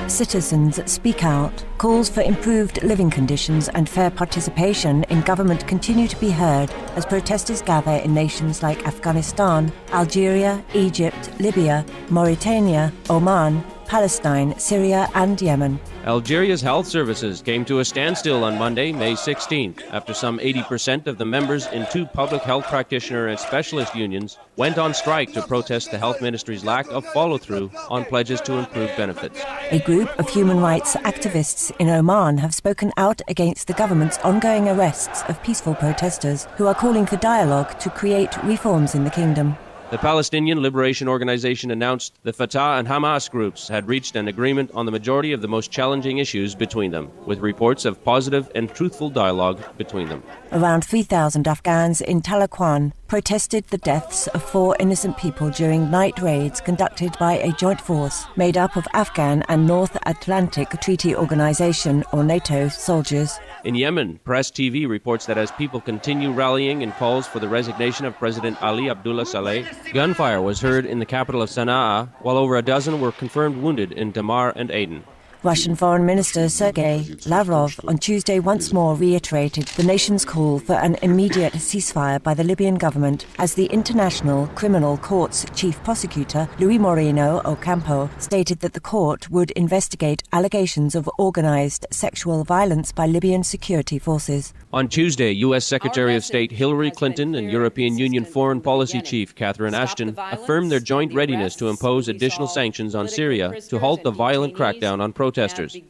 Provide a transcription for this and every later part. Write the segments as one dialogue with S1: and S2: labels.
S1: Citizens speak out. Calls for improved living conditions and fair participation in government continue to be heard as protesters gather in nations like Afghanistan, Algeria, Egypt, Libya, Mauritania, Oman, Palestine, Syria and Yemen.
S2: Algeria's health services came to a standstill on Monday, May 16th, after some 80% of the members in two public health practitioner and specialist unions went on strike to protest the health ministry's lack of follow-through on pledges to improve benefits.
S1: A group of human rights activists in Oman have spoken out against the government's ongoing arrests of peaceful protesters who are calling for dialogue to create reforms in the kingdom.
S2: The Palestinian Liberation Organization announced the Fatah and Hamas groups had reached an agreement on the majority of the most challenging issues between them, with reports of positive and truthful dialogue between them.
S1: Around 3,000 Afghans in Talakwan protested the deaths of 4 innocent people during night raids conducted by a joint force made up of Afghan and North Atlantic Treaty Organization, or NATO, soldiers.
S2: In Yemen, Press TV reports that as people continue rallying in calls for the resignation of President Ali Abdullah Saleh, gunfire was heard in the capital of Sana'a, while over a dozen were confirmed wounded in Damar and Aden.
S1: Russian Foreign Minister Sergei Lavrov on Tuesday once more reiterated the nation's call for an immediate ceasefire by the Libyan government as the International Criminal Court's chief prosecutor, Luis Moreno Ocampo, stated that the court would investigate allegations of organized sexual violence by Libyan security forces.
S2: On Tuesday, U.S. Secretary of State Hillary Clinton and European Union Foreign Policy Chief Catherine Ashton affirmed their joint readiness to impose additional sanctions on Syria to halt the violent crackdown on protesters.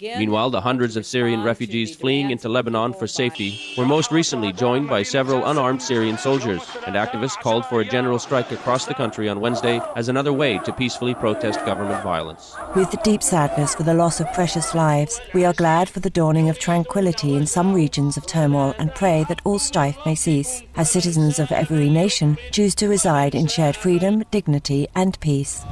S2: Meanwhile, the hundreds of Syrian refugees fleeing into Lebanon for safety were most recently joined by several unarmed Syrian soldiers, and activists called for a general strike across the country on Wednesday as another way to peacefully protest government violence.
S1: With deep sadness for the loss of precious lives, we are glad for the dawning of tranquility in some regions of turmoil and pray that all strife may cease. As citizens of every nation, choose to reside in shared freedom, dignity and peace.